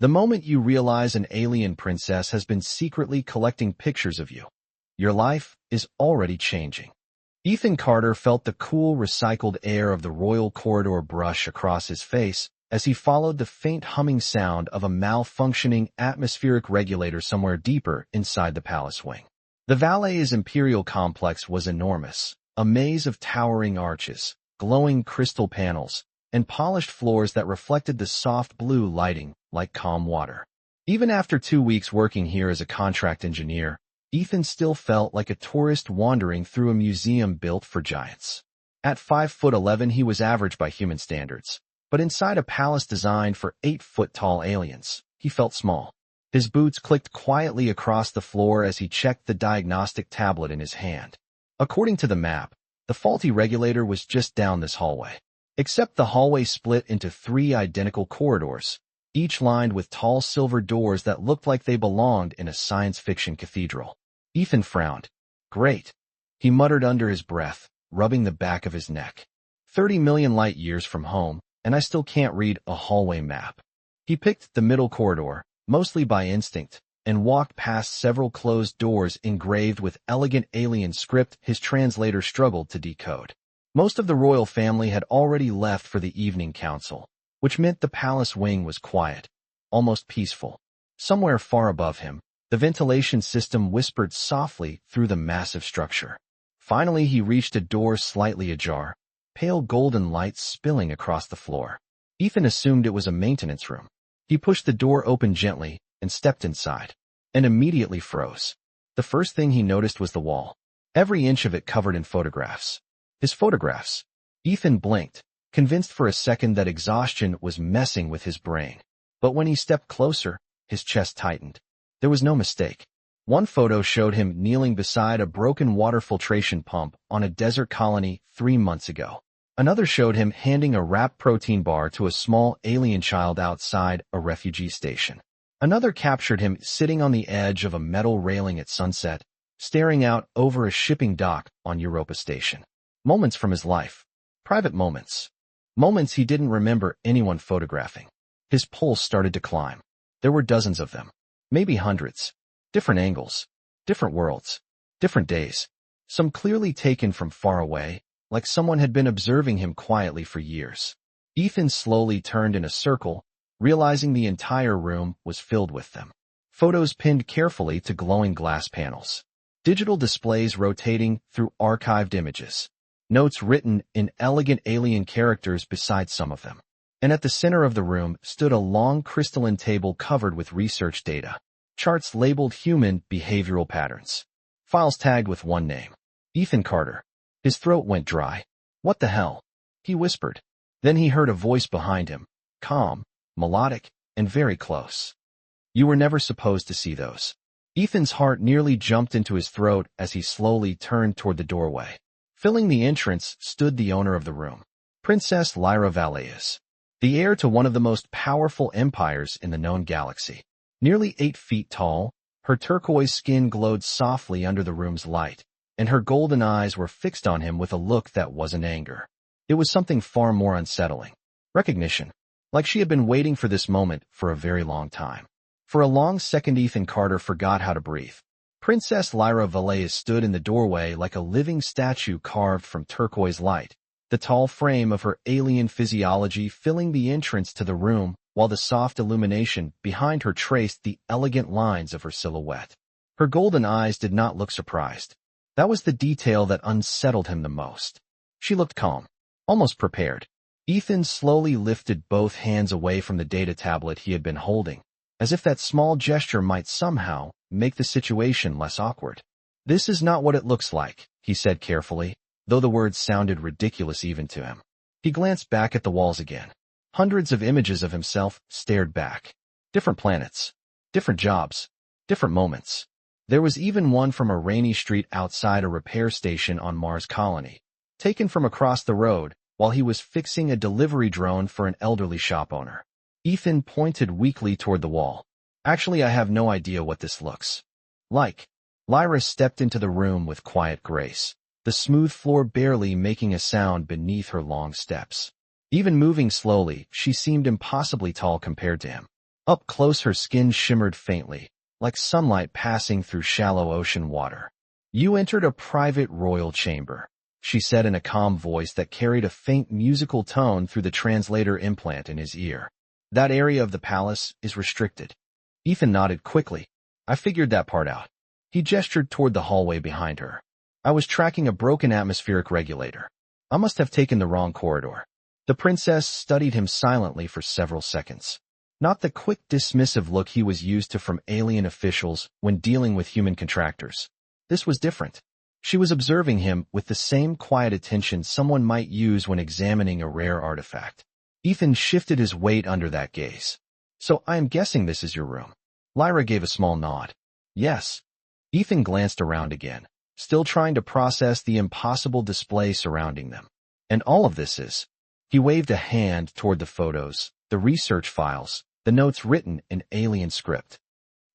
The moment you realize an alien princess has been secretly collecting pictures of you, your life is already changing. Ethan Carter felt the cool, recycled air of the royal corridor brush across his face as he followed the faint humming sound of a malfunctioning atmospheric regulator somewhere deeper inside the palace wing. The Valais Imperial complex was enormous, a maze of towering arches, glowing crystal panels, and polished floors that reflected the soft blue lighting like calm water. Even after 2 weeks working here as a contract engineer, Ethan still felt like a tourist wandering through a museum built for giants. At 5'11", he was average by human standards, but inside a palace designed for 8-foot-tall aliens, he felt small. His boots clicked quietly across the floor as he checked the diagnostic tablet in his hand. According to the map, the faulty regulator was just down this hallway. Except the hallway split into 3 identical corridors, each lined with tall silver doors that looked like they belonged in a science fiction cathedral. Ethan frowned. Great, he muttered under his breath, rubbing the back of his neck. 30 million light years from home, and I still can't read a hallway map. He picked the middle corridor, mostly by instinct, and walked past several closed doors engraved with elegant alien script his translator struggled to decode. Most of the royal family had already left for the evening council, which meant the palace wing was quiet, almost peaceful. Somewhere far above him, the ventilation system whispered softly through the massive structure. Finally, he reached a door slightly ajar, pale golden light spilling across the floor. Ethan assumed it was a maintenance room. He pushed the door open gently and stepped inside, and immediately froze. The first thing he noticed was the wall, every inch of it covered in photographs. His photographs. Ethan blinked, convinced for a second that exhaustion was messing with his brain. But when he stepped closer, his chest tightened. There was no mistake. One photo showed him kneeling beside a broken water filtration pump on a desert colony 3 months ago. Another showed him handing a wrapped protein bar to a small alien child outside a refugee station. Another captured him sitting on the edge of a metal railing at sunset, staring out over a shipping dock on Europa Station. Moments from his life. Private moments. Moments he didn't remember anyone photographing. His pulse started to climb. There were dozens of them. Maybe hundreds. Different angles. Different worlds. Different days. Some clearly taken from far away, like someone had been observing him quietly for years. Ethan slowly turned in a circle, realizing the entire room was filled with them. Photos pinned carefully to glowing glass panels. Digital displays rotating through archived images. Notes written in elegant alien characters beside some of them. And at the center of the room stood a long crystalline table covered with research data. Charts labeled human behavioral patterns. Files tagged with one name. Ethan Carter. His throat went dry. What the hell? He whispered. Then he heard a voice behind him, calm, melodic, and very close. You were never supposed to see those. Ethan's heart nearly jumped into his throat as he slowly turned toward the doorway. Filling the entrance stood the owner of the room, Princess Lyra Valais, the heir to one of the most powerful empires in the known galaxy. Nearly 8 feet tall, her turquoise skin glowed softly under the room's light, and her golden eyes were fixed on him with a look that wasn't anger. It was something far more unsettling. Recognition. Like she had been waiting for this moment for a very long time. For a long second, Ethan Carter forgot how to breathe. Princess Lyra Valais stood in the doorway like a living statue carved from turquoise light, the tall frame of her alien physiology filling the entrance to the room, while the soft illumination behind her traced the elegant lines of her silhouette. Her golden eyes did not look surprised. That was the detail that unsettled him the most. She looked calm, almost prepared. Ethan slowly lifted both hands away from the data tablet he had been holding, as if that small gesture might somehow make the situation less awkward. This is not what it looks like, he said carefully, though the words sounded ridiculous even to him. He glanced back at the walls again. Hundreds of images of himself stared back. Different planets, different jobs, different moments. There was even one from a rainy street outside a repair station on Mars Colony, taken from across the road while he was fixing a delivery drone for an elderly shop owner. Ethan pointed weakly toward the wall. Actually, I have no idea what this looks like. Lyra stepped into the room with quiet grace, the smooth floor barely making a sound beneath her long steps. Even moving slowly, she seemed impossibly tall compared to him. Up close her skin shimmered faintly, like sunlight passing through shallow ocean water. "You entered a private royal chamber," she said in a calm voice that carried a faint musical tone through the translator implant in his ear. "That area of the palace is restricted." Ethan nodded quickly. "I figured that part out." He gestured toward the hallway behind her. "I was tracking a broken atmospheric regulator. I must have taken the wrong corridor." The princess studied him silently for several seconds. Not the quick, dismissive look he was used to from alien officials when dealing with human contractors. This was different. She was observing him with the same quiet attention someone might use when examining a rare artifact. Ethan shifted his weight under that gaze. "So I am guessing this is your room." Lyra gave a small nod. "Yes." Ethan glanced around again, still trying to process the impossible display surrounding them. "And all of this is—" He waved a hand toward the photos, the research files, the notes written in alien script.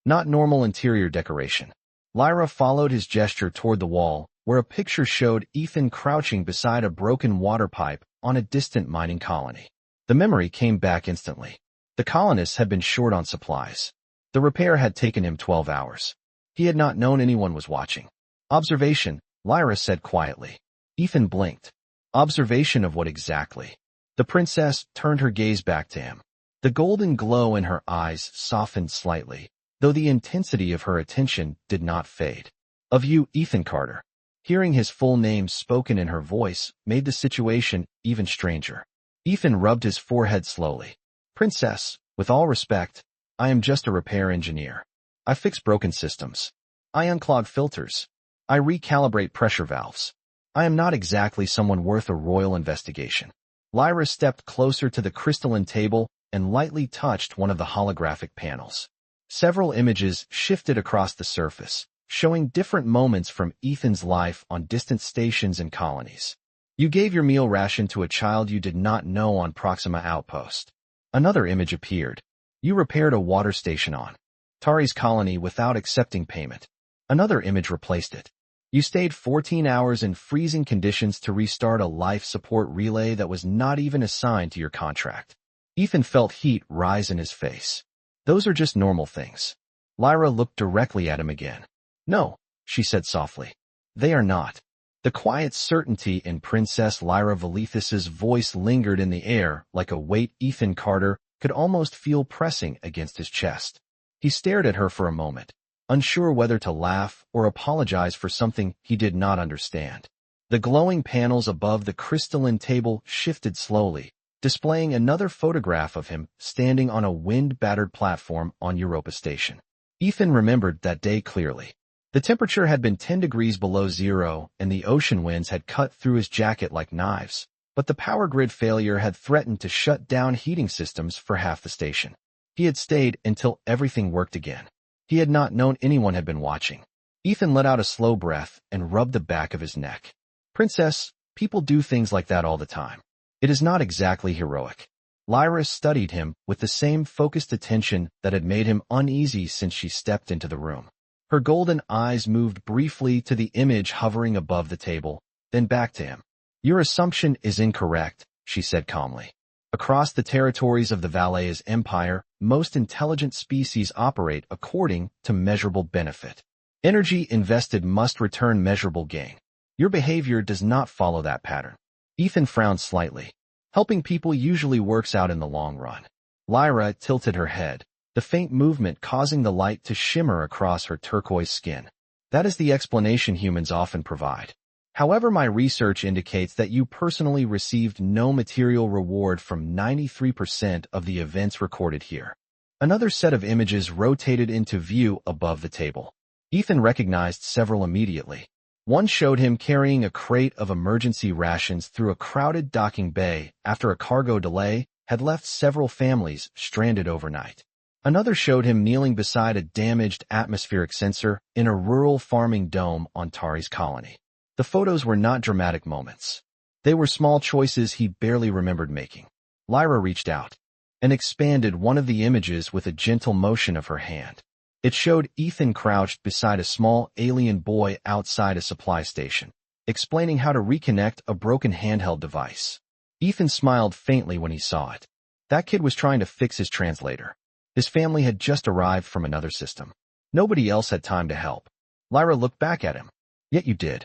"Not normal interior decoration." Lyra followed his gesture toward the wall, where a picture showed Ethan crouching beside a broken water pipe on a distant mining colony. The memory came back instantly. The colonists had been short on supplies. The repair had taken him 12 hours. He had not known anyone was watching. "Observation," Lyra said quietly. Ethan blinked. "Observation of what exactly?" The princess turned her gaze back to him. The golden glow in her eyes softened slightly, though the intensity of her attention did not fade. "Of you, Ethan Carter." Hearing his full name spoken in her voice made the situation even stranger. Ethan rubbed his forehead slowly. "Princess, with all respect, I am just a repair engineer. I fix broken systems. I unclog filters. I recalibrate pressure valves. I am not exactly someone worth a royal investigation." Lyra stepped closer to the crystalline table and lightly touched one of the holographic panels. Several images shifted across the surface, showing different moments from Ethan's life on distant stations and colonies. "You gave your meal ration to a child you did not know on Proxima Outpost." Another image appeared. "You repaired a water station on Tari's colony without accepting payment." Another image replaced it. "You stayed 14 hours in freezing conditions to restart a life support relay that was not even assigned to your contract." Ethan felt heat rise in his face. "Those are just normal things." Lyra looked directly at him again. "No," she said softly. "They are not." The quiet certainty in Princess Lyra Valithus's voice lingered in the air like a weight Ethan Carter could almost feel pressing against his chest. He stared at her for a moment, unsure whether to laugh or apologize for something he did not understand. The glowing panels above the crystalline table shifted slowly, displaying another photograph of him standing on a wind-battered platform on Europa Station. Ethan remembered that day clearly. The temperature had been 10 degrees below zero, and the ocean winds had cut through his jacket like knives, but the power grid failure had threatened to shut down heating systems for half the station. He had stayed until everything worked again. He had not known anyone had been watching. Ethan let out a slow breath and rubbed the back of his neck. "Princess, people do things like that all the time. It is not exactly heroic." Lyra studied him with the same focused attention that had made him uneasy since she stepped into the room. Her golden eyes moved briefly to the image hovering above the table, then back to him. "Your assumption is incorrect," she said calmly. "Across the territories of the Valais Empire, most intelligent species operate according to measurable benefit. Energy invested must return measurable gain. Your behavior does not follow that pattern." Ethan frowned slightly. "Helping people usually works out in the long run." Lyra tilted her head, the faint movement causing the light to shimmer across her turquoise skin. "That is the explanation humans often provide. However, my research indicates that you personally received no material reward from 93% of the events recorded here." Another set of images rotated into view above the table. Ethan recognized several immediately. One showed him carrying a crate of emergency rations through a crowded docking bay after a cargo delay had left several families stranded overnight. Another showed him kneeling beside a damaged atmospheric sensor in a rural farming dome on Tari's colony. The photos were not dramatic moments. They were small choices he barely remembered making. Lyra reached out and expanded one of the images with a gentle motion of her hand. It showed Ethan crouched beside a small alien boy outside a supply station, explaining how to reconnect a broken handheld device. Ethan smiled faintly when he saw it. That kid was trying to fix his translator. His family had just arrived from another system. Nobody else had time to help. Lyra looked back at him. Yet you did.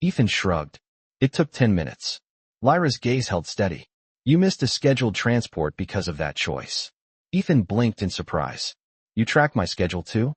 Ethan shrugged. It took 10 minutes. Lyra's gaze held steady. You missed a scheduled transport because of that choice. Ethan blinked in surprise. You track my schedule too?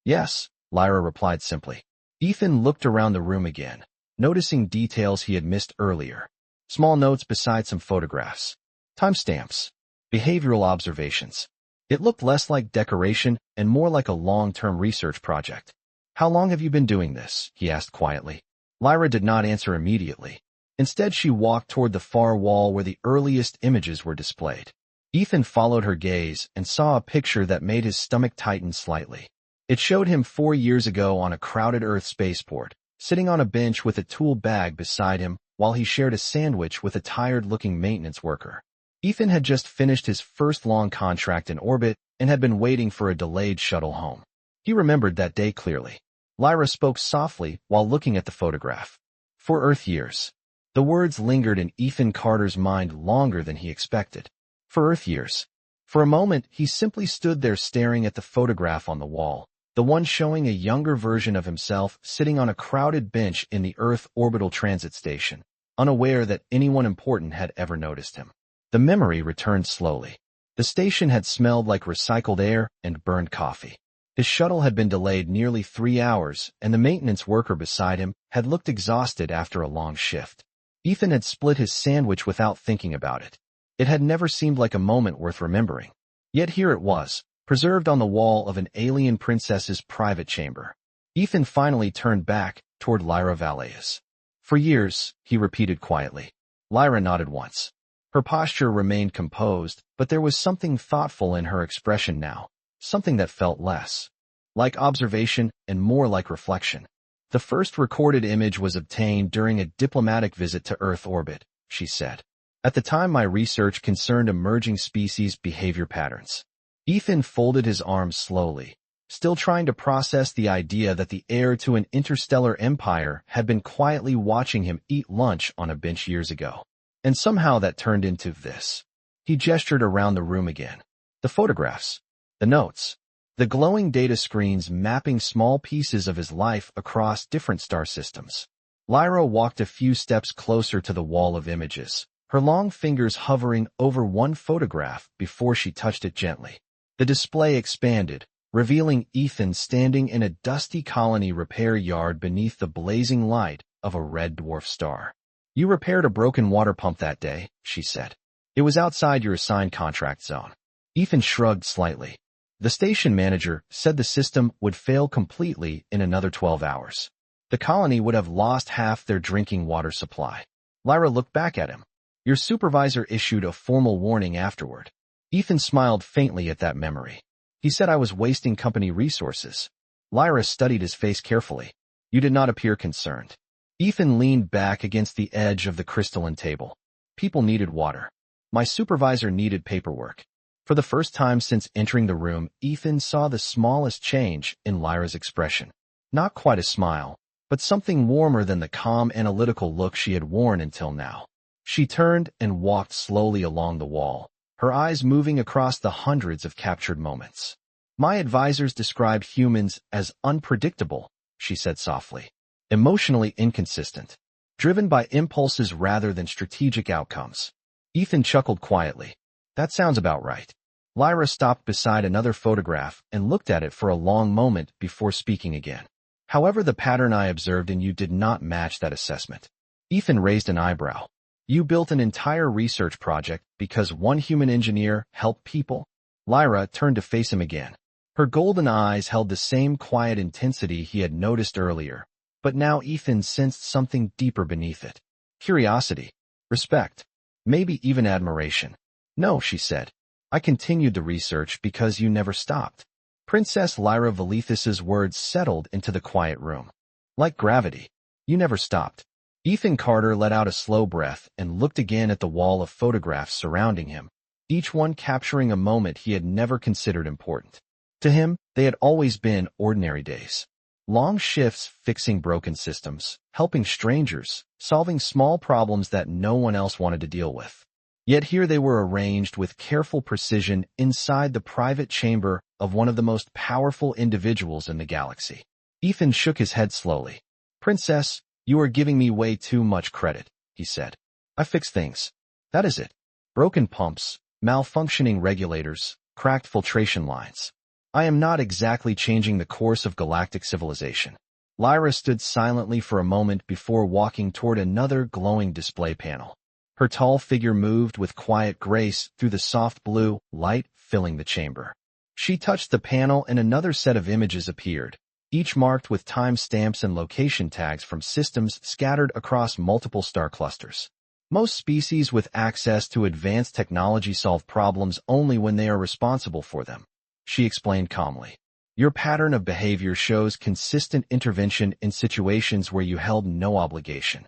Yes, Lyra replied simply. Ethan looked around the room again, noticing details he had missed earlier. Small notes beside some photographs. Timestamps. Behavioral observations. It looked less like decoration and more like a long-term research project. How long have you been doing this? He asked quietly. Lyra did not answer immediately. Instead, she walked toward the far wall where the earliest images were displayed. Ethan followed her gaze and saw a picture that made his stomach tighten slightly. It showed him 4 years ago on a crowded Earth spaceport, sitting on a bench with a tool bag beside him while he shared a sandwich with a tired-looking maintenance worker. Ethan had just finished his first long contract in orbit and had been waiting for a delayed shuttle home. He remembered that day clearly. Lyra spoke softly while looking at the photograph. For Earth years. The words lingered in Ethan Carter's mind longer than he expected. For Earth years. For a moment, he simply stood there staring at the photograph on the wall, the one showing a younger version of himself sitting on a crowded bench in the Earth orbital transit station, unaware that anyone important had ever noticed him. The memory returned slowly. The station had smelled like recycled air and burned coffee. His shuttle had been delayed nearly 3 hours, and the maintenance worker beside him had looked exhausted after a long shift. Ethan had split his sandwich without thinking about it. It had never seemed like a moment worth remembering. Yet here it was, preserved on the wall of an alien princess's private chamber. Ethan finally turned back toward Lyra Valleyes. For years, he repeated quietly. Lyra nodded once. Her posture remained composed, but there was something thoughtful in her expression now, something that felt less like observation and more like reflection. The first recorded image was obtained during a diplomatic visit to Earth orbit, she said. At the time, my research concerned emerging species behavior patterns. Ethan folded his arms slowly, still trying to process the idea that the heir to an interstellar empire had been quietly watching him eat lunch on a bench years ago. And somehow that turned into this. He gestured around the room again. The photographs, the notes, the glowing data screens mapping small pieces of his life across different star systems. Lyra walked a few steps closer to the wall of images, her long fingers hovering over one photograph before she touched it gently. The display expanded, revealing Ethan standing in a dusty colony repair yard beneath the blazing light of a red dwarf star. You repaired a broken water pump that day, she said. It was outside your assigned contract zone. Ethan shrugged slightly. The station manager said the system would fail completely in another 12 hours. The colony would have lost half their drinking water supply. Lyra looked back at him. Your supervisor issued a formal warning afterward. Ethan smiled faintly at that memory. He said I was wasting company resources. Lyra studied his face carefully. You did not appear concerned. Ethan leaned back against the edge of the crystalline table. People needed water. My supervisor needed paperwork. For the first time since entering the room, Ethan saw the smallest change in Lyra's expression. Not quite a smile, but something warmer than the calm, analytical look she had worn until now. She turned and walked slowly along the wall, her eyes moving across the hundreds of captured moments. My advisors describe humans as unpredictable, she said softly. Emotionally inconsistent, driven by impulses rather than strategic outcomes. Ethan chuckled quietly. That sounds about right. Lyra stopped beside another photograph and looked at it for a long moment before speaking again. However, the pattern I observed in you did not match that assessment. Ethan raised an eyebrow. You built an entire research project because one human engineer helped people? Lyra turned to face him again. Her golden eyes held the same quiet intensity he had noticed earlier, but now Ethan sensed something deeper beneath it. Curiosity, respect, maybe even admiration. No, she said. I continued the research because you never stopped. Princess Lyra Valethus's words settled into the quiet room. Like gravity, you never stopped. Ethan Carter let out a slow breath and looked again at the wall of photographs surrounding him, each one capturing a moment he had never considered important. To him, they had always been ordinary days. Long shifts fixing broken systems, helping strangers, solving small problems that no one else wanted to deal with. Yet here they were arranged with careful precision inside the private chamber of one of the most powerful individuals in the galaxy. Ethan shook his head slowly. "Princess, you are giving me way too much credit," he said. "I fix things. That is it. Broken pumps, malfunctioning regulators, cracked filtration lines. I am not exactly changing the course of galactic civilization." Lyra stood silently for a moment before walking toward another glowing display panel. Her tall figure moved with quiet grace through the soft blue light filling the chamber. She touched the panel and another set of images appeared, each marked with time stamps and location tags from systems scattered across multiple star clusters. Most species with access to advanced technology solve problems only when they are responsible for them, she explained calmly. Your pattern of behavior shows consistent intervention in situations where you held no obligation.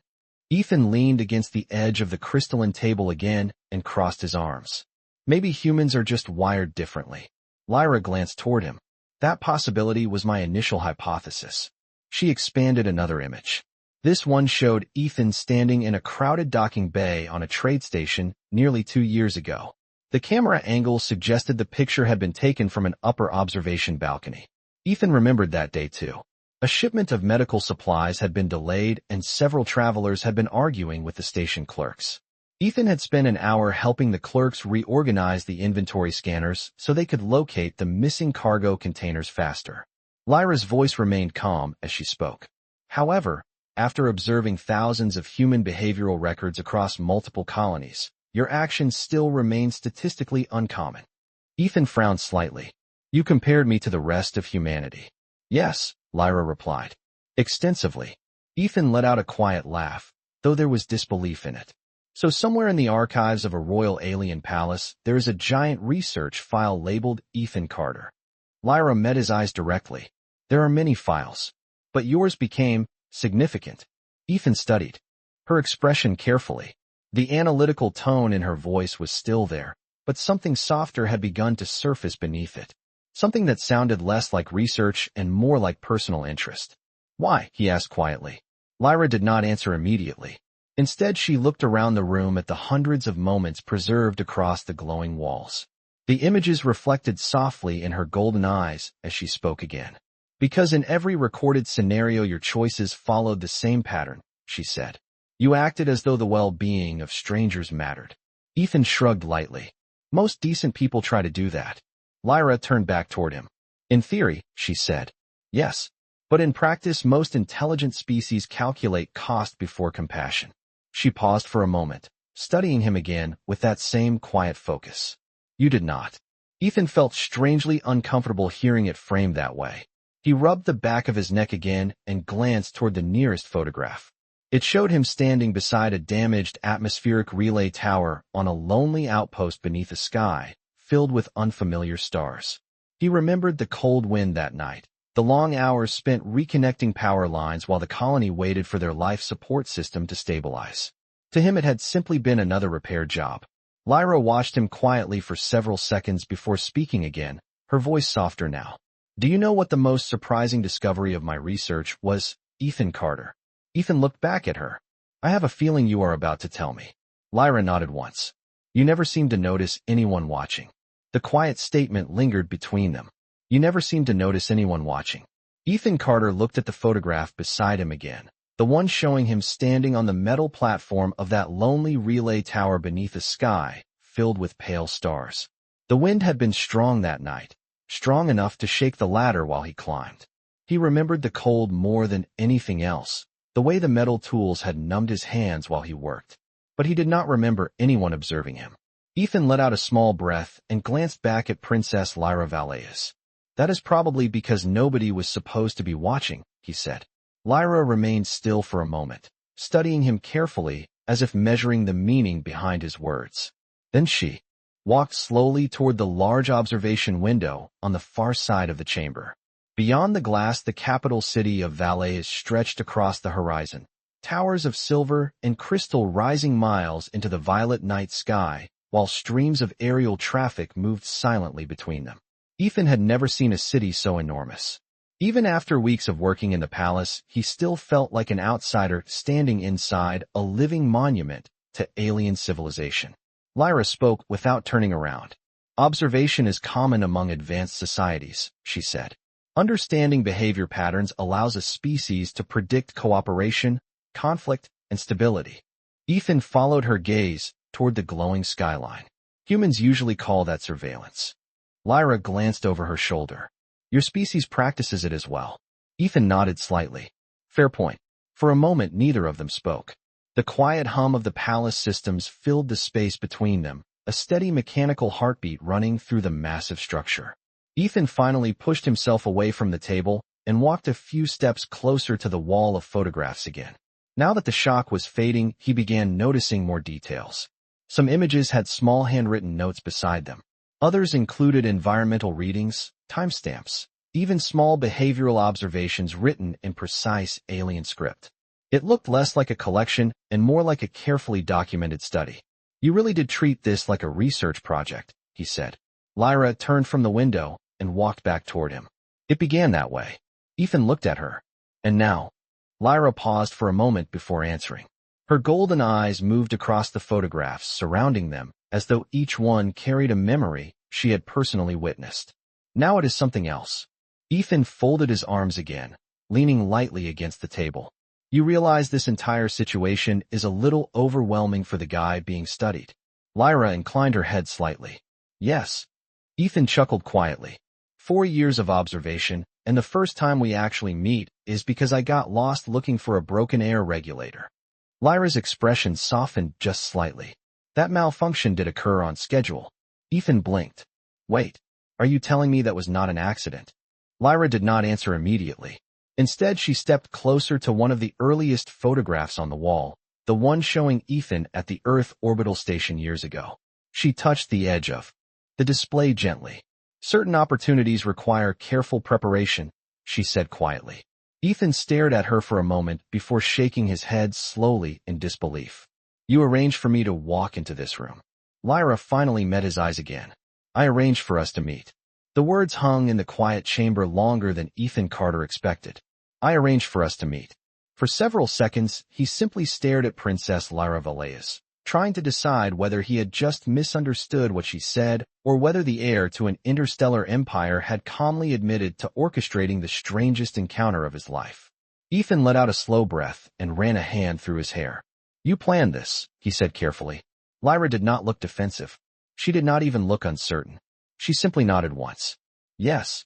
Ethan leaned against the edge of the crystalline table again and crossed his arms. Maybe humans are just wired differently. Lyra glanced toward him. That possibility was my initial hypothesis. She expanded another image. This one showed Ethan standing in a crowded docking bay on a trade station nearly 2 years ago. The camera angle suggested the picture had been taken from an upper observation balcony. Ethan remembered that day too. A shipment of medical supplies had been delayed and several travelers had been arguing with the station clerks. Ethan had spent an hour helping the clerks reorganize the inventory scanners so they could locate the missing cargo containers faster. Lyra's voice remained calm as she spoke. However, after observing thousands of human behavioral records across multiple colonies, your actions still remain statistically uncommon. Ethan frowned slightly. You compared me to the rest of humanity. Yes, Lyra replied. Extensively. Ethan let out a quiet laugh, though there was disbelief in it. So somewhere in the archives of a royal alien palace, there is a giant research file labeled Ethan Carter. Lyra met his eyes directly. There are many files, but yours became significant. Ethan studied her expression carefully. The analytical tone in her voice was still there, but something softer had begun to surface beneath it. Something that sounded less like research and more like personal interest. Why? He asked quietly. Lyra did not answer immediately. Instead, she looked around the room at the hundreds of moments preserved across the glowing walls. The images reflected softly in her golden eyes as she spoke again. Because in every recorded scenario your choices followed the same pattern, she said. You acted as though the well-being of strangers mattered. Ethan shrugged lightly. Most decent people try to do that. Lyra turned back toward him. In theory, she said. Yes. But in practice, most intelligent species calculate cost before compassion. She paused for a moment, studying him again with that same quiet focus. You did not. Ethan felt strangely uncomfortable hearing it framed that way. He rubbed the back of his neck again and glanced toward the nearest photograph. It showed him standing beside a damaged atmospheric relay tower on a lonely outpost beneath a sky filled with unfamiliar stars. He remembered the cold wind that night, the long hours spent reconnecting power lines while the colony waited for their life support system to stabilize. To him it had simply been another repair job. Lyra watched him quietly for several seconds before speaking again, her voice softer now. Do you know what the most surprising discovery of my research was, Ethan Carter? Ethan looked back at her. I have a feeling you are about to tell me. Lyra nodded once. You never seemed to notice anyone watching. The quiet statement lingered between them. You never seemed to notice anyone watching. Ethan Carter looked at the photograph beside him again, the one showing him standing on the metal platform of that lonely relay tower beneath a sky filled with pale stars. The wind had been strong that night, strong enough to shake the ladder while he climbed. He remembered the cold more than anything else, the way the metal tools had numbed his hands while he worked. But he did not remember anyone observing him. Ethan let out a small breath and glanced back at Princess Lyra Valleyes. That is probably because nobody was supposed to be watching, he said. Lyra remained still for a moment, studying him carefully as if measuring the meaning behind his words. Then she walked slowly toward the large observation window on the far side of the chamber. Beyond the glass, the capital city of Valais stretched across the horizon, towers of silver and crystal rising miles into the violet night sky, while streams of aerial traffic moved silently between them. Ethan had never seen a city so enormous. Even after weeks of working in the palace, he still felt like an outsider standing inside a living monument to alien civilization. Lyra spoke without turning around. Observation is common among advanced societies, she said. Understanding behavior patterns allows a species to predict cooperation, conflict, and stability. Ethan followed her gaze toward the glowing skyline. Humans usually call that surveillance. Lyra glanced over her shoulder. Your species practices it as well. Ethan nodded slightly. Fair point. For a moment, neither of them spoke. The quiet hum of the palace systems filled the space between them, a steady mechanical heartbeat running through the massive structure. Ethan finally pushed himself away from the table and walked a few steps closer to the wall of photographs again. Now that the shock was fading, he began noticing more details. Some images had small handwritten notes beside them. Others included environmental readings, timestamps, even small behavioral observations written in precise alien script. It looked less like a collection and more like a carefully documented study. You really did treat this like a research project, he said. Lyra turned from the window and walked back toward him. It began that way. Ethan looked at her. And now? Lyra paused for a moment before answering. Her golden eyes moved across the photographs surrounding them as though each one carried a memory she had personally witnessed. Now it is something else. Ethan folded his arms again, leaning lightly against the table. You realize this entire situation is a little overwhelming for the guy being studied. Lyra inclined her head slightly. Yes. Ethan chuckled quietly. 4 years of observation, and the first time we actually meet is because I got lost looking for a broken air regulator. Lyra's expression softened just slightly. That malfunction did occur on schedule. Ethan blinked. Wait, are you telling me that was not an accident? Lyra did not answer immediately. Instead, she stepped closer to one of the earliest photographs on the wall, the one showing Ethan at the Earth orbital station years ago. She touched the edge of the display gently. Certain opportunities require careful preparation, she said quietly. Ethan stared at her for a moment before shaking his head slowly in disbelief. You arranged for me to walk into this room. Lyra finally met his eyes again. I arranged for us to meet. The words hung in the quiet chamber longer than Ethan Carter expected. I arranged for us to meet. For several seconds, he simply stared at Princess Lyra Valeas, trying to decide whether he had just misunderstood what she said or whether the heir to an interstellar empire had calmly admitted to orchestrating the strangest encounter of his life. Ethan let out a slow breath and ran a hand through his hair. You planned this, he said carefully. Lyra did not look defensive. She did not even look uncertain. She simply nodded once. Yes.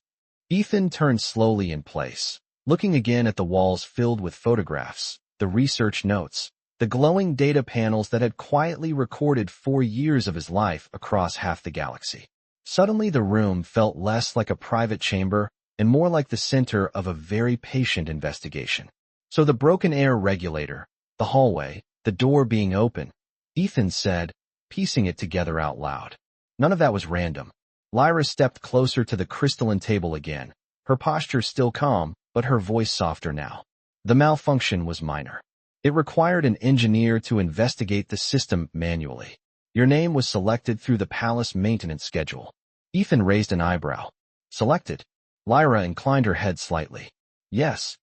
Ethan turned slowly in place, looking again at the walls filled with photographs, the research notes, the glowing data panels that had quietly recorded 4 years of his life across half the galaxy. Suddenly the room felt less like a private chamber and more like the center of a very patient investigation. So the broken air regulator, the hallway, the door being open, Ethan said, piecing it together out loud. None of that was random. Lyra stepped closer to the crystalline table again, her posture still calm, but her voice softer now. The malfunction was minor. It required an engineer to investigate the system manually. Your name was selected through the palace maintenance schedule. Ethan raised an eyebrow. Selected? Lyra inclined her head slightly. Yes.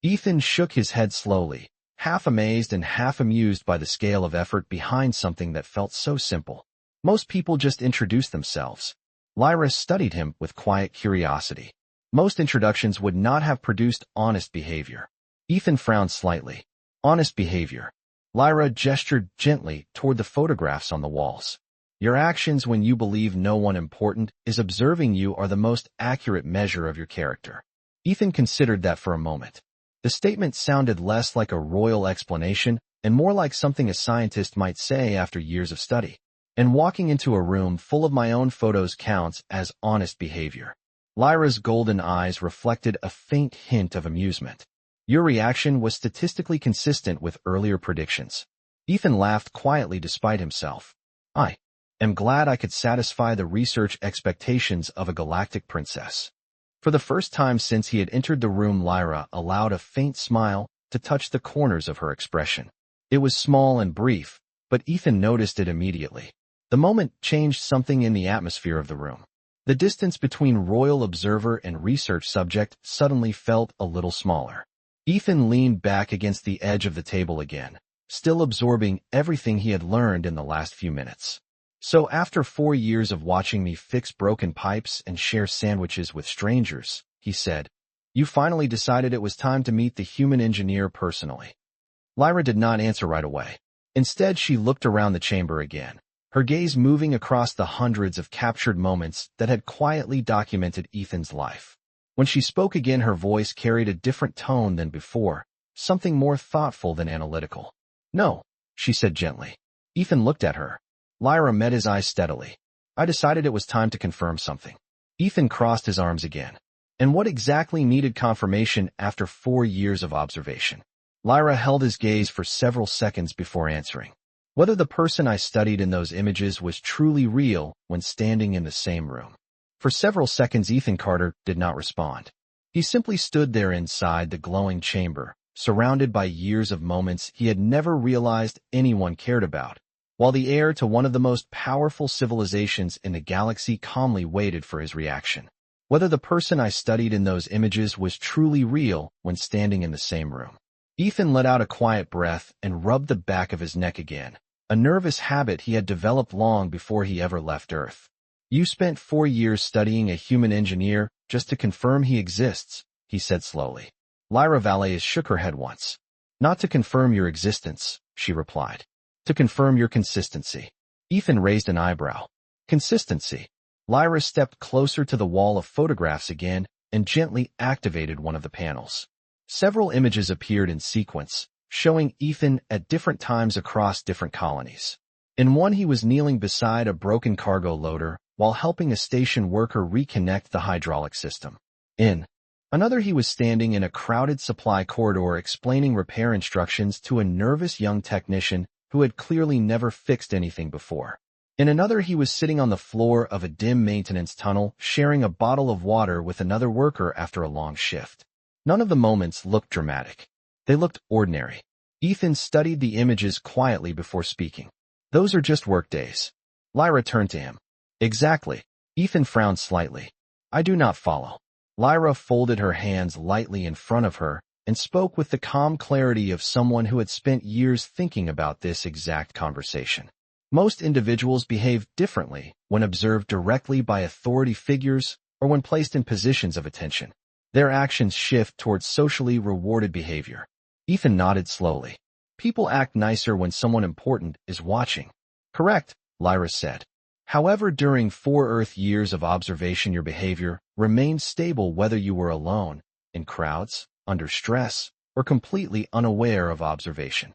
Ethan shook his head slowly, half amazed and half amused by the scale of effort behind something that felt so simple. Most people just introduced themselves. Lyra studied him with quiet curiosity. Most introductions would not have produced honest behavior. Ethan frowned slightly. Honest behavior. Lyra gestured gently toward the photographs on the walls. Your actions when you believe no one important is observing you are the most accurate measure of your character. Ethan considered that for a moment. The statement sounded less like a royal explanation and more like something a scientist might say after years of study. And walking into a room full of my own photos counts as honest behavior. Lyra's golden eyes reflected a faint hint of amusement. Your reaction was statistically consistent with earlier predictions. Ethan laughed quietly despite himself. I am glad I could satisfy the research expectations of a galactic princess. For the first time since he had entered the room, Lyra allowed a faint smile to touch the corners of her expression. It was small and brief, but Ethan noticed it immediately. The moment changed something in the atmosphere of the room. The distance between royal observer and research subject suddenly felt a little smaller. Ethan leaned back against the edge of the table again, still absorbing everything he had learned in the last few minutes. So after 4 years of watching me fix broken pipes and share sandwiches with strangers, he said, you finally decided it was time to meet the human engineer personally. Lyra did not answer right away. Instead, she looked around the chamber again, her gaze moving across the hundreds of captured moments that had quietly documented Ethan's life. When she spoke again, her voice carried a different tone than before, something more thoughtful than analytical. No, she said gently. Ethan looked at her. Lyra met his eyes steadily. I decided it was time to confirm something. Ethan crossed his arms again. And what exactly needed confirmation after 4 years of observation? Lyra held his gaze for several seconds before answering. Whether the person I studied in those images was truly real when standing in the same room. For several seconds, Ethan Carter did not respond. He simply stood there inside the glowing chamber, surrounded by years of moments he had never realized anyone cared about, while the heir to one of the most powerful civilizations in the galaxy calmly waited for his reaction. Whether the person I studied in those images was truly real when standing in the same room. Ethan let out a quiet breath and rubbed the back of his neck again, a nervous habit he had developed long before he ever left Earth. You spent 4 years studying a human engineer just to confirm he exists, he said slowly. Lyra Valles shook her head once. Not to confirm your existence, she replied. To confirm your consistency. Ethan raised an eyebrow. Consistency. Lyra stepped closer to the wall of photographs again and gently activated one of the panels. Several images appeared in sequence, showing Ethan at different times across different colonies. In one, he was kneeling beside a broken cargo loader while helping a station worker reconnect the hydraulic system. In another, he was standing in a crowded supply corridor explaining repair instructions to a nervous young technician who had clearly never fixed anything before. In another, he was sitting on the floor of a dim maintenance tunnel, sharing a bottle of water with another worker after a long shift. None of the moments looked dramatic. They looked ordinary. Ethan studied the images quietly before speaking. Those are just work days. Lyra turned to him. Exactly. Ethan frowned slightly. I do not follow. Lyra folded her hands lightly in front of her and spoke with the calm clarity of someone who had spent years thinking about this exact conversation. Most individuals behave differently when observed directly by authority figures or when placed in positions of attention. Their actions shift towards socially rewarded behavior. Ethan nodded slowly. People act nicer when someone important is watching. Correct, Lyra said. However, during 4 Earth years of observation, your behavior remained stable whether you were alone, in crowds, under stress, or completely unaware of observation.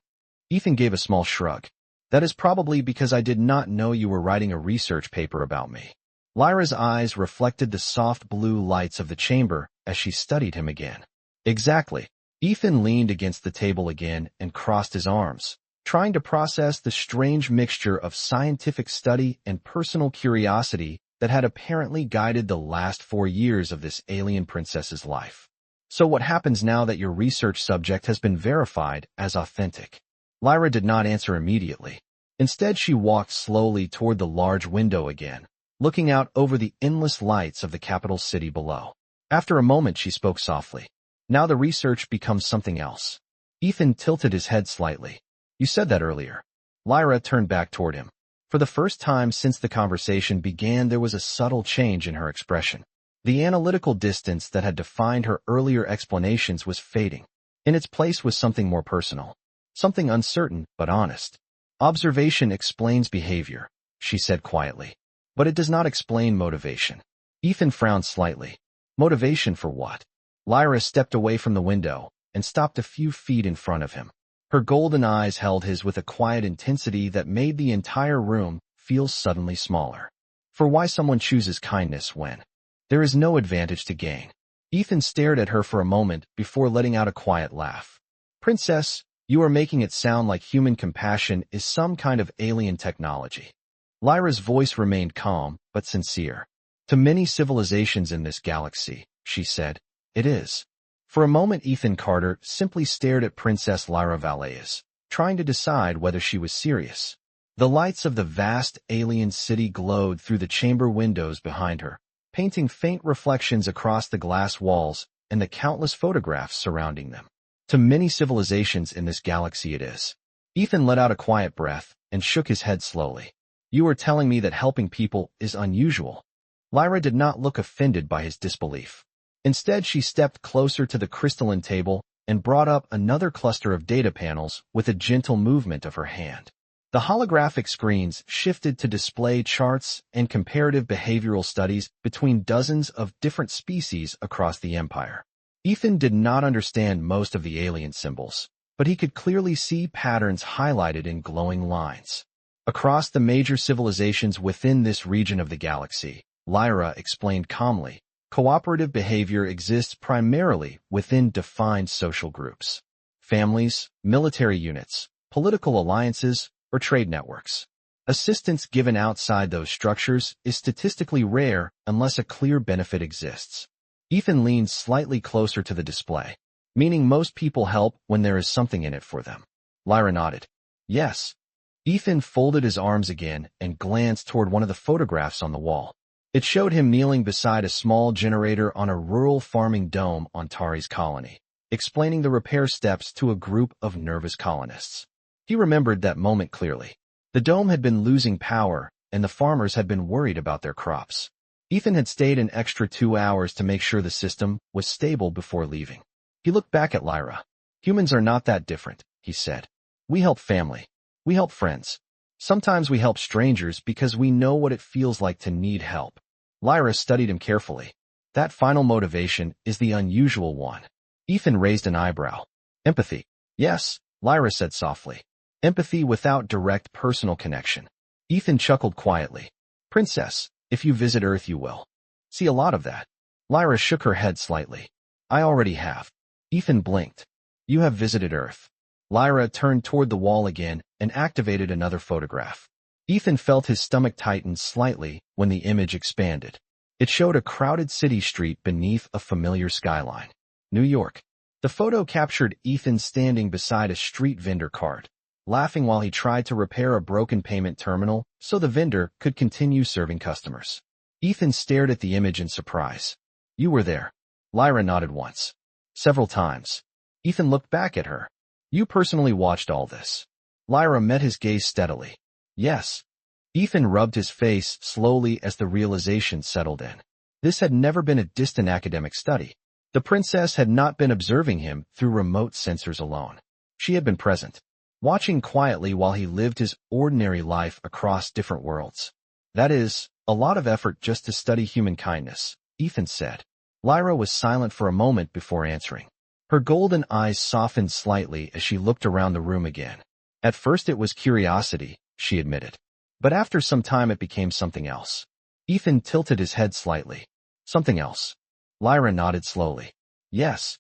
Ethan gave a small shrug. That is probably because I did not know you were writing a research paper about me. Lyra's eyes reflected the soft blue lights of the chamber as she studied him again. Exactly. Ethan leaned against the table again and crossed his arms, trying to process the strange mixture of scientific study and personal curiosity that had apparently guided the last 4 years of this alien princess's life. So what happens now that your research subject has been verified as authentic? Lyra did not answer immediately. Instead, she walked slowly toward the large window again, looking out over the endless lights of the capital city below. After a moment, she spoke softly. Now the research becomes something else. Ethan tilted his head slightly. You said that earlier. Lyra turned back toward him. For the first time since the conversation began, there was a subtle change in her expression. The analytical distance that had defined her earlier explanations was fading. In its place was something more personal. Something uncertain but honest. Observation explains behavior, she said quietly. But it does not explain motivation. Ethan frowned slightly. Motivation for what? Lyra stepped away from the window and stopped a few feet in front of him. Her golden eyes held his with a quiet intensity that made the entire room feel suddenly smaller. For why someone chooses kindness when there is no advantage to gain. Ethan stared at her for a moment before letting out a quiet laugh. Princess, you are making it sound like human compassion is some kind of alien technology. Lyra's voice remained calm but sincere. To many civilizations in this galaxy, she said, it is. For a moment, Ethan Carter simply stared at Princess Lyra Valles, trying to decide whether she was serious. The lights of the vast alien city glowed through the chamber windows behind her, painting faint reflections across the glass walls and the countless photographs surrounding them. To many civilizations in this galaxy it is. Ethan let out a quiet breath and shook his head slowly. You are telling me that helping people is unusual. Lyra did not look offended by his disbelief. Instead, she stepped closer to the crystalline table and brought up another cluster of data panels with a gentle movement of her hand. The holographic screens shifted to display charts and comparative behavioral studies between dozens of different species across the empire. Ethan did not understand most of the alien symbols, but he could clearly see patterns highlighted in glowing lines. Across the major civilizations within this region of the galaxy, Lyra explained calmly, cooperative behavior exists primarily within defined social groups. Families, military units, political alliances, or trade networks. Assistance given outside those structures is statistically rare unless a clear benefit exists. Ethan leaned slightly closer to the display, meaning most people help when there is something in it for them. Lyra nodded. Yes. Ethan folded his arms again and glanced toward one of the photographs on the wall. It showed him kneeling beside a small generator on a rural farming dome on Tari's colony, explaining the repair steps to a group of nervous colonists. He remembered that moment clearly. The dome had been losing power, and the farmers had been worried about their crops. Ethan had stayed an extra 2 hours to make sure the system was stable before leaving. He looked back at Lyra. Humans are not that different, he said. We help family. We help friends. Sometimes we help strangers because we know what it feels like to need help. Lyra studied him carefully. That final motivation is the unusual one. Ethan raised an eyebrow. Empathy. Yes, Lyra said softly. Empathy without direct personal connection. Ethan chuckled quietly. Princess, if you visit Earth you will see a lot of that. Lyra shook her head slightly. I already have. Ethan blinked. You have visited Earth. Lyra turned toward the wall again and activated another photograph. Ethan felt his stomach tighten slightly when the image expanded. It showed a crowded city street beneath a familiar skyline. New York. The photo captured Ethan standing beside a street vendor cart, laughing while he tried to repair a broken payment terminal so the vendor could continue serving customers. Ethan stared at the image in surprise. You were there. Lyra nodded once. Several times. Ethan looked back at her. You personally watched all this. Lyra met his gaze steadily. Yes. Ethan rubbed his face slowly as the realization settled in. This had never been a distant academic study. The princess had not been observing him through remote sensors alone. She had been present, watching quietly while he lived his ordinary life across different worlds. That is, a lot of effort just to study human kindness, Ethan said. Lyra was silent for a moment before answering. Her golden eyes softened slightly as she looked around the room again. At first it was curiosity, she admitted. But after some time it became something else. Ethan tilted his head slightly. Something else. Lyra nodded slowly. Yes.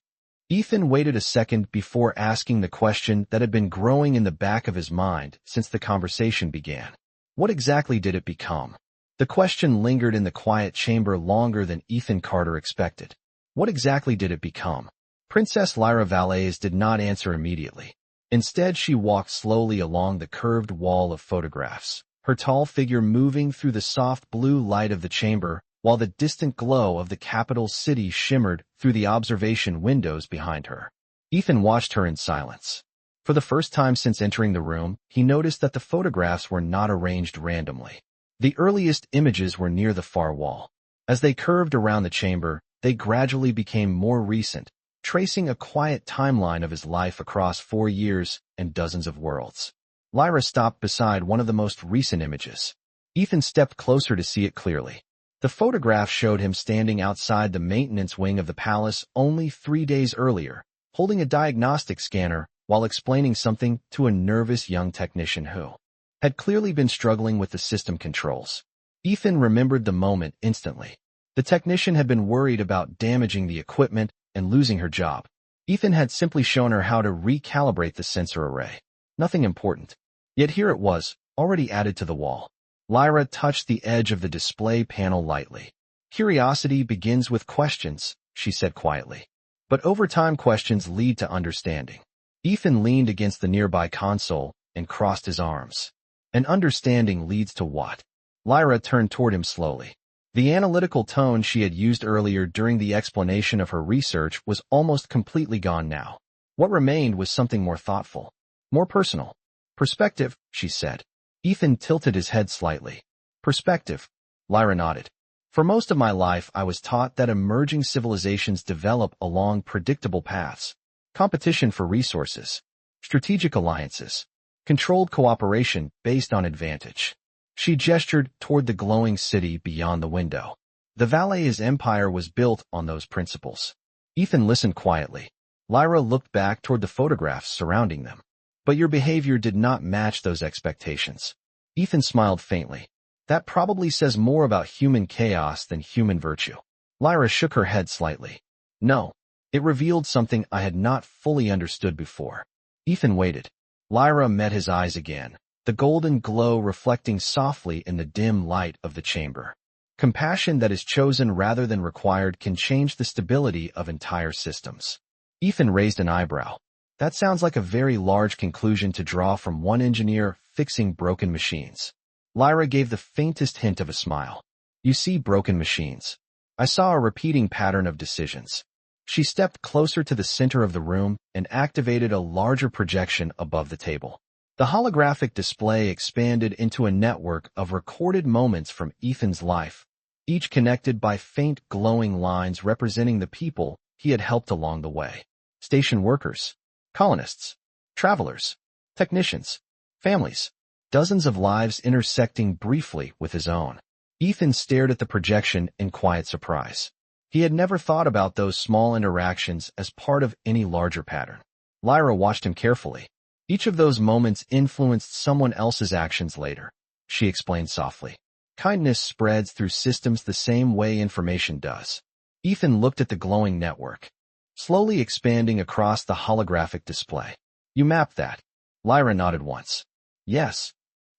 Ethan waited a second before asking the question that had been growing in the back of his mind since the conversation began. What exactly did it become? The question lingered in the quiet chamber longer than Ethan Carter expected. What exactly did it become? Princess Lyra Valles did not answer immediately. Instead, she walked slowly along the curved wall of photographs, her tall figure moving through the soft blue light of the chamber while the distant glow of the capital city shimmered through the observation windows behind her. Ethan watched her in silence. For the first time since entering the room, he noticed that the photographs were not arranged randomly. The earliest images were near the far wall. As they curved around the chamber, they gradually became more recent, tracing a quiet timeline of his life across 4 years and dozens of worlds. Lyra stopped beside one of the most recent images. Ethan stepped closer to see it clearly. The photograph showed him standing outside the maintenance wing of the palace only 3 days earlier, holding a diagnostic scanner while explaining something to a nervous young technician who had clearly been struggling with the system controls. Ethan remembered the moment instantly. The technician had been worried about damaging the equipment and losing her job. Ethan had simply shown her how to recalibrate the sensor array. Nothing important. Yet here it was, already added to the wall. Lyra touched the edge of the display panel lightly. Curiosity begins with questions, she said quietly. But over time questions lead to understanding. Ethan leaned against the nearby console and crossed his arms. An understanding leads to what? Lyra turned toward him slowly. The analytical tone she had used earlier during the explanation of her research was almost completely gone now. What remained was something more thoughtful, more personal. Perspective, she said. Ethan tilted his head slightly. Perspective. Lyra nodded. For most of my life, I was taught that emerging civilizations develop along predictable paths. Competition for resources. Strategic alliances. Controlled cooperation based on advantage. She gestured toward the glowing city beyond the window. The Valais empire was built on those principles. Ethan listened quietly. Lyra looked back toward the photographs surrounding them. But your behavior did not match those expectations. Ethan smiled faintly. That probably says more about human chaos than human virtue. Lyra shook her head slightly. No. It revealed something I had not fully understood before. Ethan waited. Lyra met his eyes again, the golden glow reflecting softly in the dim light of the chamber. Compassion that is chosen rather than required can change the stability of entire systems. Ethan raised an eyebrow. That sounds like a very large conclusion to draw from one engineer fixing broken machines. Lyra gave the faintest hint of a smile. You see broken machines. I saw a repeating pattern of decisions. She stepped closer to the center of the room and activated a larger projection above the table. The holographic display expanded into a network of recorded moments from Ethan's life, each connected by faint glowing lines representing the people he had helped along the way. Station workers, colonists, travelers, technicians, families, dozens of lives intersecting briefly with his own. Ethan stared at the projection in quiet surprise. He had never thought about those small interactions as part of any larger pattern. Lyra watched him carefully. Each of those moments influenced someone else's actions later, she explained softly. Kindness spreads through systems the same way information does. Ethan looked at the glowing network, slowly expanding across the holographic display. You mapped that. Lyra nodded once. Yes.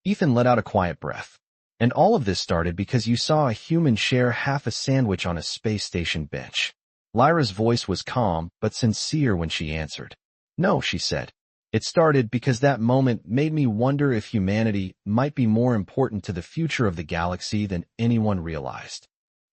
Ethan let out a quiet breath. And all of this started because you saw a human share half a sandwich on a space station bench. Lyra's voice was calm but sincere when she answered. No, she said. It started because that moment made me wonder if humanity might be more important to the future of the galaxy than anyone realized.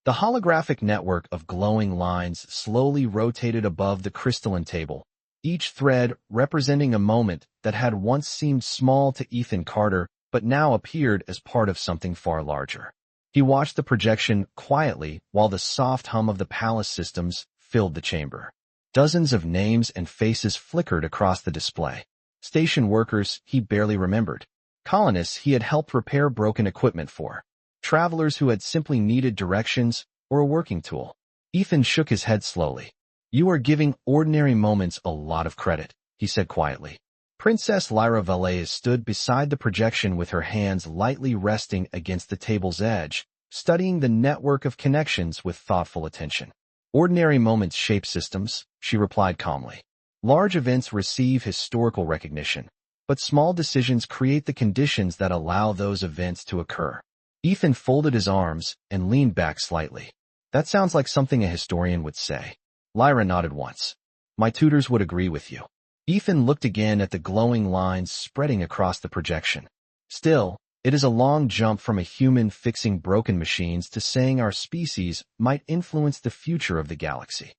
The holographic network of glowing lines slowly rotated above the crystalline table, each thread representing a moment that had once seemed small to Ethan Carter but now appeared as part of something far larger. He watched the projection quietly while the soft hum of the palace systems filled the chamber. Dozens of names and faces flickered across the display. Station workers he barely remembered. Colonists he had helped repair broken equipment for. Travelers who had simply needed directions or a working tool. Ethan shook his head slowly. You are giving ordinary moments a lot of credit, he said quietly. Princess Lyra Valais stood beside the projection with her hands lightly resting against the table's edge, studying the network of connections with thoughtful attention. Ordinary moments shape systems, she replied calmly. Large events receive historical recognition, but small decisions create the conditions that allow those events to occur. Ethan folded his arms and leaned back slightly. That sounds like something a historian would say. Lyra nodded once. My tutors would agree with you. Ethan looked again at the glowing lines spreading across the projection. Still, it is a long jump from a human fixing broken machines to saying our species might influence the future of the galaxy.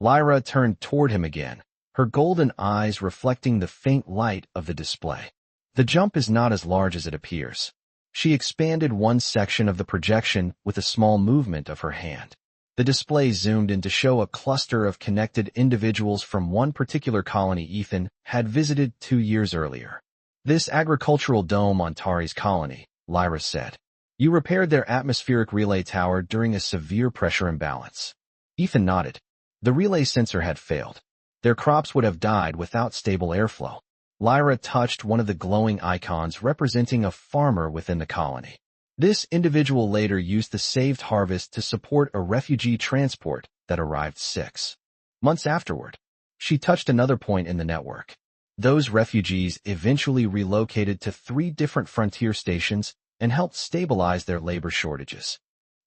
Lyra turned toward him again, her golden eyes reflecting the faint light of the display. The jump is not as large as it appears. She expanded one section of the projection with a small movement of her hand. The display zoomed in to show a cluster of connected individuals from one particular colony Ethan had visited 2 years earlier. This agricultural dome on Tari's colony, Lyra said. You repaired their atmospheric relay tower during a severe pressure imbalance. Ethan nodded. The relay sensor had failed. Their crops would have died without stable airflow. Lyra touched one of the glowing icons representing a farmer within the colony. This individual later used the saved harvest to support a refugee transport that arrived 6 months afterward. She touched another point in the network. Those refugees eventually relocated to 3 different frontier stations and helped stabilize their labor shortages.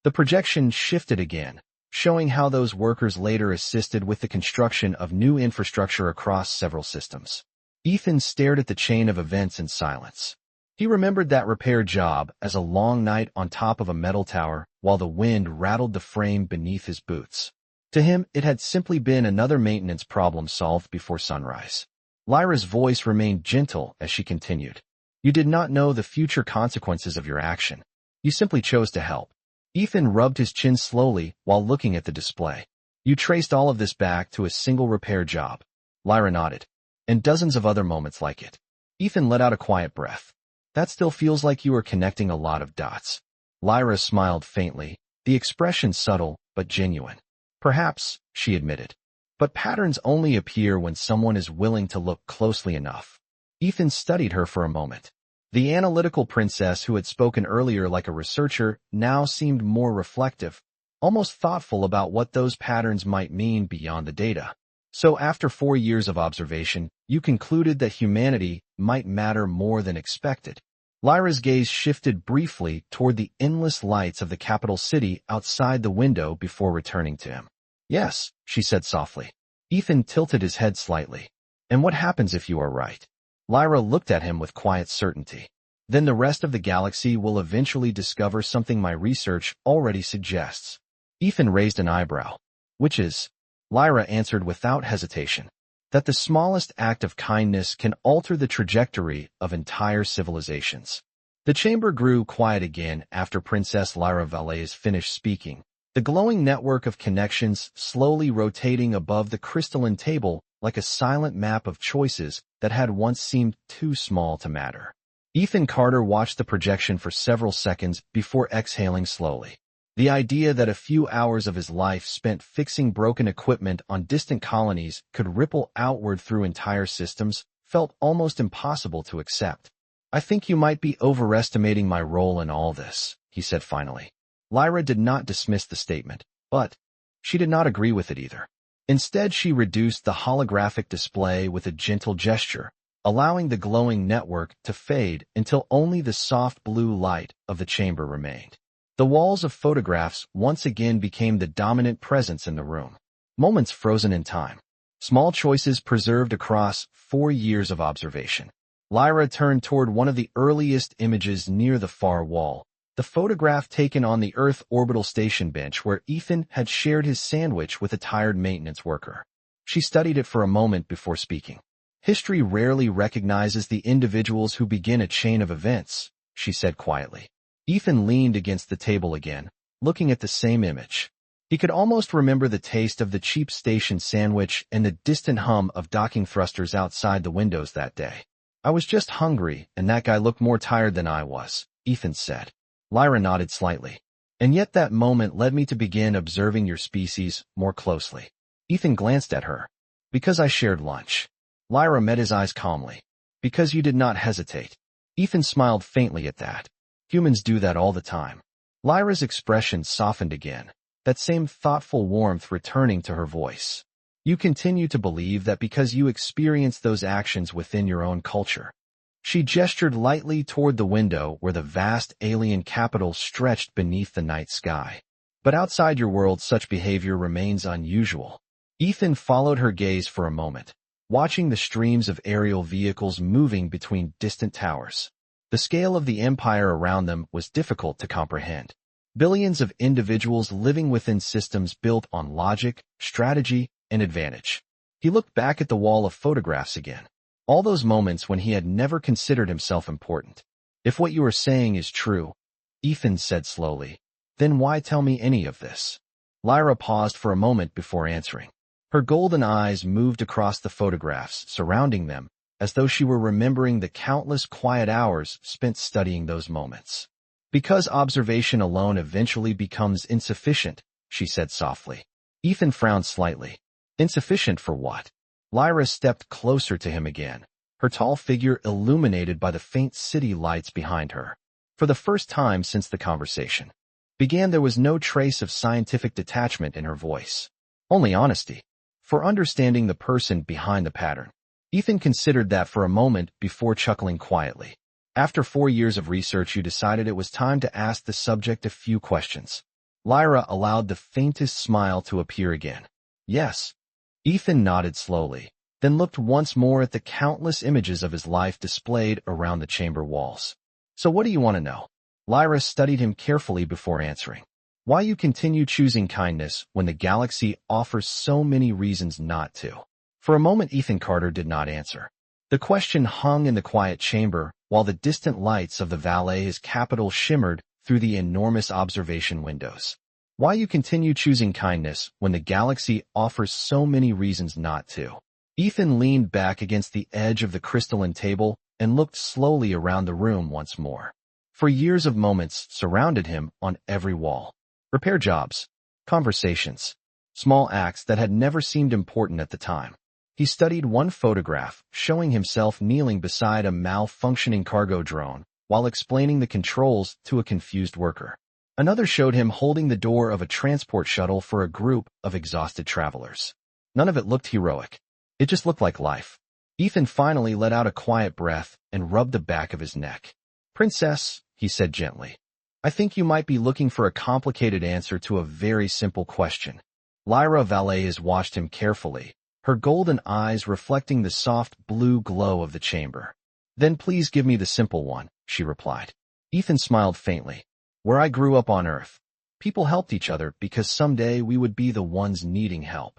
The projection shifted again, showing how those workers later assisted with the construction of new infrastructure across several systems. Ethan stared at the chain of events in silence. He remembered that repair job as a long night on top of a metal tower while the wind rattled the frame beneath his boots. To him, it had simply been another maintenance problem solved before sunrise. Lyra's voice remained gentle as she continued. You did not know the future consequences of your action. You simply chose to help. Ethan rubbed his chin slowly while looking at the display. You traced all of this back to a single repair job. Lyra nodded. And dozens of other moments like it. Ethan let out a quiet breath. That still feels like you are connecting a lot of dots. Lyra smiled faintly, the expression subtle but genuine. Perhaps, she admitted. But patterns only appear when someone is willing to look closely enough. Ethan studied her for a moment. The analytical princess who had spoken earlier like a researcher now seemed more reflective, almost thoughtful about what those patterns might mean beyond the data. So after 4 years of observation, you concluded that humanity might matter more than expected. Lyra's gaze shifted briefly toward the endless lights of the capital city outside the window before returning to him. Yes, she said softly. Ethan tilted his head slightly. And what happens if you are right? Lyra looked at him with quiet certainty. Then the rest of the galaxy will eventually discover something my research already suggests. Ethan raised an eyebrow. Which is? Lyra answered without hesitation. That the smallest act of kindness can alter the trajectory of entire civilizations. The chamber grew quiet again after Princess Lyra Valais finished speaking, the glowing network of connections slowly rotating above the crystalline table like a silent map of choices that had once seemed too small to matter. Ethan Carter watched the projection for several seconds before exhaling slowly. The idea that a few hours of his life spent fixing broken equipment on distant colonies could ripple outward through entire systems felt almost impossible to accept. I think you might be overestimating my role in all this, he said finally. Lyra did not dismiss the statement, but she did not agree with it either. Instead, she reduced the holographic display with a gentle gesture, allowing the glowing network to fade until only the soft blue light of the chamber remained. The walls of photographs once again became the dominant presence in the room. Moments frozen in time. Small choices preserved across 4 years of observation. Lyra turned toward one of the earliest images near the far wall, the photograph taken on the Earth orbital station bench where Ethan had shared his sandwich with a tired maintenance worker. She studied it for a moment before speaking. History rarely recognizes the individuals who begin a chain of events, she said quietly. Ethan leaned against the table again, looking at the same image. He could almost remember the taste of the cheap station sandwich and the distant hum of docking thrusters outside the windows that day. I was just hungry, and that guy looked more tired than I was, Ethan said. Lyra nodded slightly. And yet that moment led me to begin observing your species more closely. Ethan glanced at her. Because I shared lunch. Lyra met his eyes calmly. Because you did not hesitate. Ethan smiled faintly at that. Humans do that all the time. Lyra's expression softened again, that same thoughtful warmth returning to her voice. You continue to believe that because you experience those actions within your own culture. She gestured lightly toward the window where the vast alien capital stretched beneath the night sky. But outside your world, such behavior remains unusual. Ethan followed her gaze for a moment, watching the streams of aerial vehicles moving between distant towers. The scale of the empire around them was difficult to comprehend. Billions of individuals living within systems built on logic, strategy, and advantage. He looked back at the wall of photographs again. All those moments when he had never considered himself important. If what you are saying is true, Ethan said slowly, then why tell me any of this? Lyra paused for a moment before answering. Her golden eyes moved across the photographs surrounding them, as though she were remembering the countless quiet hours spent studying those moments. Because observation alone eventually becomes insufficient, she said softly. Ethan frowned slightly. Insufficient for what? Lyra stepped closer to him again, her tall figure illuminated by the faint city lights behind her. For the first time since the conversation began, there was no trace of scientific detachment in her voice. Only honesty. For understanding the person behind the pattern. Ethan considered that for a moment before chuckling quietly. After 4 years of research, you decided it was time to ask the subject a few questions. Lyra allowed the faintest smile to appear again. Yes. Ethan nodded slowly, then looked once more at the countless images of his life displayed around the chamber walls. So what do you want to know? Lyra studied him carefully before answering. Why you continue choosing kindness when the galaxy offers so many reasons not to? For a moment, Ethan Carter did not answer. The question hung in the quiet chamber, while the distant lights of the Valais capital shimmered through the enormous observation windows. Why you continue choosing kindness when the galaxy offers so many reasons not to? Ethan leaned back against the edge of the crystalline table and looked slowly around the room once more. For years of moments surrounded him on every wall. Repair jobs, conversations, small acts that had never seemed important at the time. He studied one photograph showing himself kneeling beside a malfunctioning cargo drone while explaining the controls to a confused worker. Another showed him holding the door of a transport shuttle for a group of exhausted travelers. None of it looked heroic. It just looked like life. Ethan finally let out a quiet breath and rubbed the back of his neck. "Princess," he said gently, "I think you might be looking for a complicated answer to a very simple question." Lyra Valais watched him carefully, her golden eyes reflecting the soft blue glow of the chamber. "Then please give me the simple one," she replied. Ethan smiled faintly. "Where I grew up on Earth, people helped each other because someday we would be the ones needing help."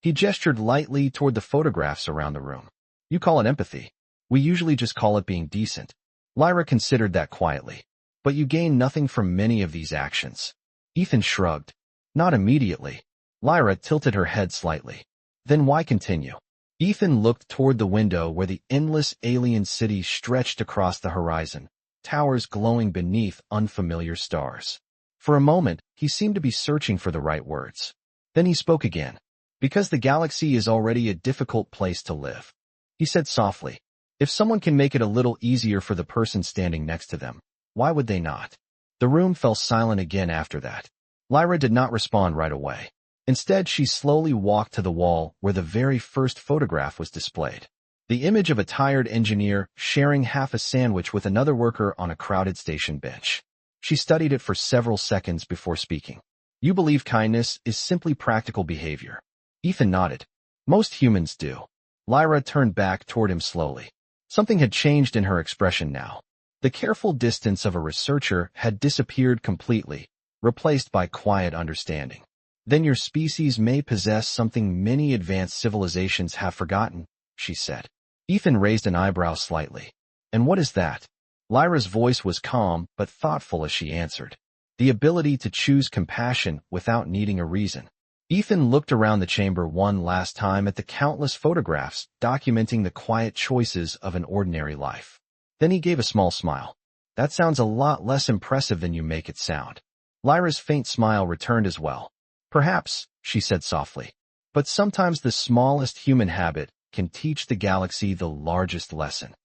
He gestured lightly toward the photographs around the room. "You call it empathy. We usually just call it being decent." Lyra considered that quietly. "But you gain nothing from many of these actions." Ethan shrugged. "Not immediately." Lyra tilted her head slightly. "Then why continue?" Ethan looked toward the window where the endless alien city stretched across the horizon, towers glowing beneath unfamiliar stars. For a moment, he seemed to be searching for the right words. Then he spoke again. "Because the galaxy is already a difficult place to live," he said softly. "If someone can make it a little easier for the person standing next to them, why would they not?" The room fell silent again after that. Lyra did not respond right away. Instead, she slowly walked to the wall where the very first photograph was displayed. The image of a tired engineer sharing half a sandwich with another worker on a crowded station bench. She studied it for several seconds before speaking. "You believe kindness is simply practical behavior." Ethan nodded. "Most humans do." Lyra turned back toward him slowly. Something had changed in her expression now. The careful distance of a researcher had disappeared completely, replaced by quiet understanding. "Then your species may possess something many advanced civilizations have forgotten," she said. Ethan raised an eyebrow slightly. "And what is that?" Lyra's voice was calm but thoughtful as she answered. "The ability to choose compassion without needing a reason." Ethan looked around the chamber one last time at the countless photographs documenting the quiet choices of an ordinary life. Then he gave a small smile. "That sounds a lot less impressive than you make it sound." Lyra's faint smile returned as well. "Perhaps," she said softly. "But sometimes the smallest human habit can teach the galaxy the largest lesson."